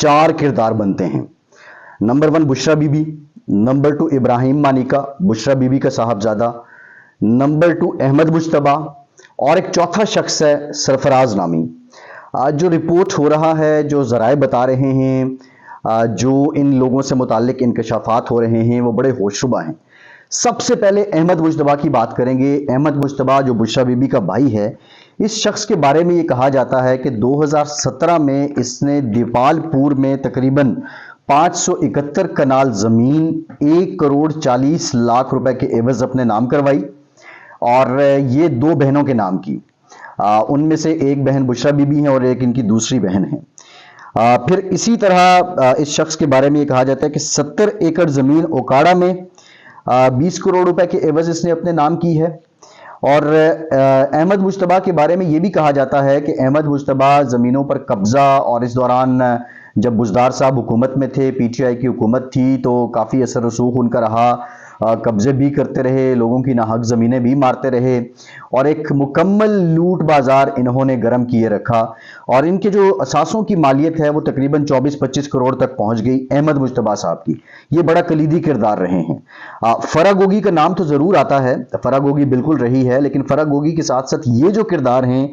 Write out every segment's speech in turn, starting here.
4 کردار بنتے ہیں۔ Number 1 Bushra Bibi, number 2 Ibrahim Maneka, Bushra be be کا صاحبزادہ، نمبر 2 احمد مجتبیٰ، اور ایک چوتھا شخص ہے سرفراز نامی۔ آج جو رپورٹ ہو رہا ہے، جو ذرائع بتا رہے ہیں، جو ان لوگوں سے متعلق انکشافات ہو رہے ہیں، وہ بڑے ہوشربا ہیں۔ سب سے پہلے احمد مجتبیٰ کی بات کریں گے۔ احمد مجتبیٰ جو بشرا بی بی کا بھائی ہے، اس شخص کے بارے میں یہ کہا جاتا ہے کہ 2017 میں اس نے دیپال پور میں تقریباً 571 کنال زمین 1 کروڑ 40 لاکھ روپے کے عوض اپنے نام کروائی، اور یہ 2 بہنوں کے نام کی۔ ان میں سے ایک بہن بشرا بی بی ہے اور ایک ان کی دوسری بہن ہے۔ پھر اسی طرح اس شخص کے بارے میں یہ کہا جاتا ہے کہ 70 ایکڑ زمین اوکاڑا میں 20 کروڑ روپے کے عوض اس نے اپنے نام کی ہے۔ اور احمد مجتبیٰ کے بارے میں یہ بھی کہا جاتا ہے کہ احمد مجتبیٰ زمینوں پر قبضہ، اور اس دوران جب بزدار صاحب حکومت میں تھے، پی ٹی آئی کی حکومت تھی، تو کافی اثر رسوخ ان کا رہا، قبضے بھی کرتے رہے، لوگوں کی ناحق زمینیں بھی مارتے رہے، اور ایک مکمل لوٹ بازار انہوں نے گرم کیے رکھا، اور ان کے جو اثاثوں کی مالیت ہے وہ تقریباً 24-25 کروڑ تک پہنچ گئی احمد مجتبیٰ صاحب کی۔ یہ بڑا کلیدی کردار رہے ہیں۔ فرا گوگی کا نام تو ضرور آتا ہے، فرا گوگی بالکل رہی ہے، لیکن فرا گوگی کے ساتھ ساتھ یہ جو کردار ہیں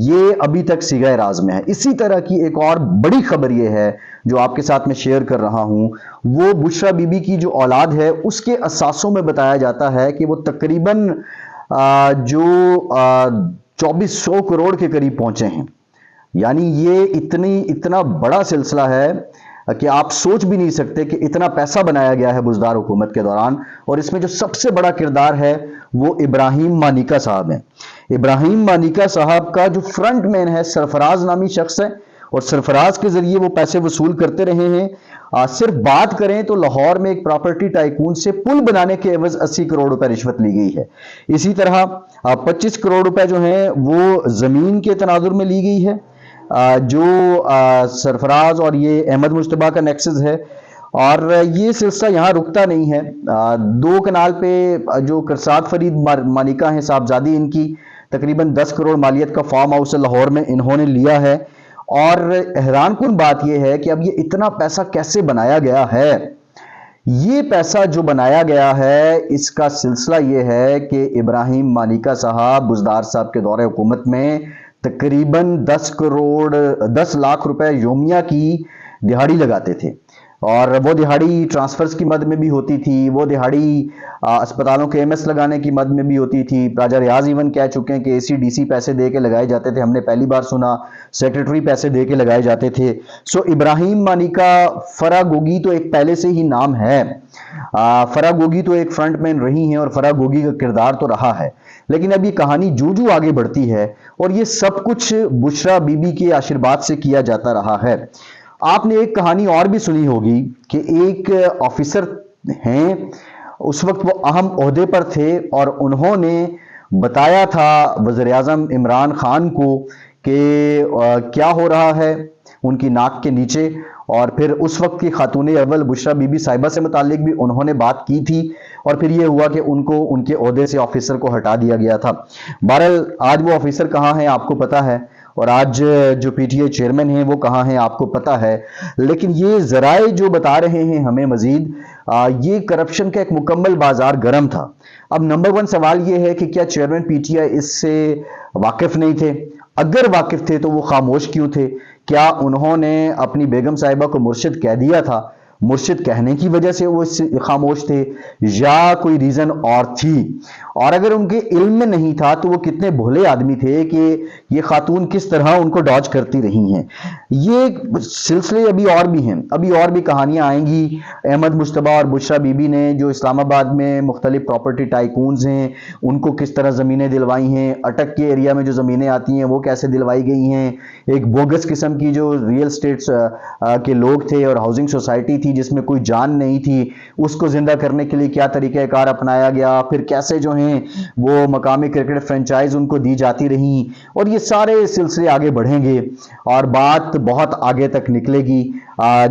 یہ ابھی تک صیغہ راز میں ہے۔ اسی طرح کی ایک اور بڑی خبر یہ ہے جو آپ کے ساتھ میں شیئر کر رہا ہوں، وہ بشرا بی بی کی جو اولاد ہے اس کے اثاثوں میں بتایا جاتا ہے کہ وہ تقریباً جو 2400 کروڑ کے قریب پہنچے ہیں۔ یعنی یہ اتنا بڑا سلسلہ ہے کہ آپ سوچ بھی نہیں سکتے کہ اتنا پیسہ بنایا گیا ہے بزدار حکومت کے دوران۔ اور اس میں جو سب سے بڑا کردار ہے وہ ابراہیم مانیکا صاحب ہیں۔ ابراہیم مانیکا صاحب کا جو فرنٹ مین ہے سرفراز نامی شخص ہے، اور سرفراز کے ذریعے وہ پیسے وصول کرتے رہے ہیں۔ صرف بات کریں تو لاہور میں ایک پراپرٹی ٹائکون سے پل بنانے کے عوض 80 کروڑ روپے رشوت لی گئی ہے۔ اسی طرح 25 کروڑ روپے جو ہیں وہ زمین کے تناظر میں لی گئی ہے، جو سرفراز اور یہ احمد مجتبیٰ کا نیکسس ہے۔ اور یہ سلسلہ یہاں رکتا نہیں ہے۔ 2 کنال پہ جو کرساد فرید مانیکا ہیں صاحبزادی، ان کی تقریباً 10 کروڑ مالیت کا فارم ہاؤس لاہور میں انہوں نے لیا ہے۔ اور حیران کن بات یہ ہے کہ اب یہ اتنا پیسہ کیسے بنایا گیا ہے۔ یہ پیسہ جو بنایا گیا ہے اس کا سلسلہ یہ ہے کہ ابراہیم مانیکا صاحب بزدار صاحب کے دور حکومت میں تقریباً 10 لاکھ روپے یومیہ کی دہاڑی لگاتے تھے، اور وہ دہاڑی ٹرانسفرز کی مد میں بھی ہوتی تھی، وہ دہاڑی اسپتالوں کے MS لگانے کی مد میں بھی ہوتی تھی۔ راجہ ریاض ایون کہہ چکے ہیں کہ AC/DC پیسے دے کے لگائے جاتے تھے، ہم نے پہلی بار سنا۔ سیکرٹری پیسے دے کے لگائے جاتے تھے۔ سو ابراہیم مانیکا، فرا گوگی تو ایک پہلے سے ہی نام ہے، فرا گوگی تو ایک فرنٹ مین رہی ہیں، اور فرا گوگی کا کردار تو رہا ہے، لیکن اب یہ کہانی جو آگے بڑھتی ہے، اور یہ سب کچھ بشرا بی بی کے آشیرواد سے کیا جاتا رہا ہے۔ آپ نے ایک کہانی اور بھی سنی ہوگی کہ ایک آفیسر ہیں، اس وقت وہ اہم عہدے پر تھے، اور انہوں نے بتایا تھا وزیر اعظم عمران خان کو کہ کیا ہو رہا ہے ان کی ناک کے نیچے، اور پھر اس وقت کی خاتون اول بشرا بی بی صاحبہ سے متعلق بھی انہوں نے بات کی تھی، اور پھر یہ ہوا کہ ان کو ان کے عہدے سے آفیسر کو ہٹا دیا گیا تھا۔ بہرحال آج وہ آفیسر کہاں ہیں آپ کو پتا ہے، اور آج جو PTI چیئرمین ہیں وہ کہاں ہیں آپ کو پتا ہے، لیکن یہ ذرائع جو بتا رہے ہیں ہمیں مزید یہ کرپشن کا ایک مکمل بازار گرم تھا۔ اب نمبر 1 سوال یہ ہے کہ کیا چیئرمین PTI اس سے واقف نہیں تھے؟ اگر واقف تھے تو وہ خاموش کیوں تھے؟ کیا انہوں نے اپنی بیگم صاحبہ کو مرشد کہہ دیا تھا؟ مرشد کہنے کی وجہ سے وہ خاموش تھے، یا کوئی ریزن اور تھی؟ اور اگر ان کے علم میں نہیں تھا تو وہ کتنے بھولے آدمی تھے کہ یہ خاتون کس طرح ان کو ڈاج کرتی رہی ہیں؟ یہ سلسلے ابھی اور بھی کہانیاں آئیں گی۔ احمد مجتبیٰ اور بشرا بی بی نے جو اسلام آباد میں مختلف پراپرٹی ٹائکونز ہیں ان کو کس طرح زمینیں دلوائی ہیں، اٹک کے ایریا میں جو زمینیں آتی ہیں وہ کیسے دلوائی گئی ہیں، ایک بوگس قسم کی جو ریئل اسٹیٹس کے لوگ تھے اور ہاؤسنگ سوسائٹی تھی جس میں کوئی جان نہیں تھی، اس کو زندہ کرنے کے لیے کیا طریقہ کار اپنایا گیا، پھر کیسے جو ہیں وہ مقامی کرکٹ فرنچائز ان کو دی جاتی رہیں، اور یہ سارے سلسلے آگے بڑھیں گے اور بات بہت آگے تک نکلے گی۔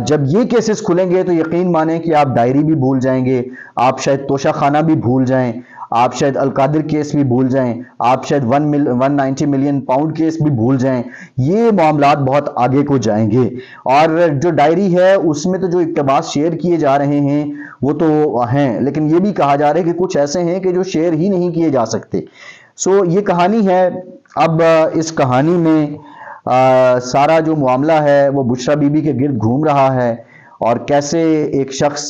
جب یہ کیسز کھلیں گے تو یقین مانیں کہ آپ ڈائری بھی بھول جائیں گے، آپ شاید توشہ خانہ بھی بھول جائیں، آپ شاید القادر کیس بھی بھول جائیں، آپ شاید 190 ملین پاؤنڈ کیس بھی بھول جائیں، یہ معاملات بہت آگے کو جائیں گے۔ اور جو ڈائری ہے اس میں تو جو اقتباس شیئر کیے جا رہے ہیں وہ تو ہیں، لیکن یہ بھی کہا جا رہا ہے کہ کچھ ایسے ہیں کہ جو شیئر ہی نہیں کیے جا سکتے۔ سو یہ کہانی ہے۔ اب اس کہانی میں سارا جو معاملہ ہے وہ بشریٰ بی بی کے گرد گھوم رہا ہے، اور کیسے ایک شخص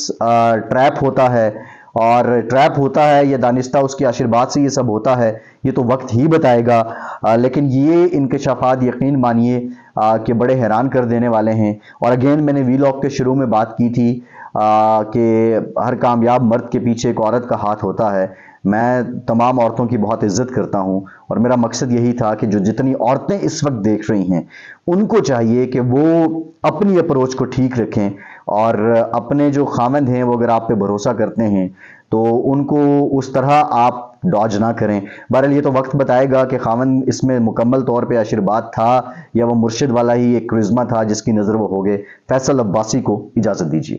ٹریپ ہوتا ہے، اور ٹریپ ہوتا ہے یا دانستہ اس کے آشرواد سے یہ سب ہوتا ہے، یہ تو وقت ہی بتائے گا۔ لیکن یہ انکشافات یقین مانیے کہ بڑے حیران کر دینے والے ہیں۔ اور اگین میں نے ویلاگ کے شروع میں بات کی تھی کہ ہر کامیاب مرد کے پیچھے ایک عورت کا ہاتھ ہوتا ہے۔ میں تمام عورتوں کی بہت عزت کرتا ہوں، اور میرا مقصد یہی تھا کہ جو جتنی عورتیں اس وقت دیکھ رہی ہیں ان کو چاہیے کہ وہ اپنی اپروچ کو ٹھیک رکھیں، اور اپنے جو خاوند ہیں وہ اگر آپ پہ بھروسہ کرتے ہیں تو ان کو اس طرح آپ ڈاج نہ کریں۔ بہرحال یہ تو وقت بتائے گا کہ خاوند اس میں مکمل طور پہ آشرواد تھا یا وہ مرشد والا ہی ایک کرزمہ تھا جس کی نظر وہ ہو گئے۔ فیصل عباسی کو اجازت دیجیے۔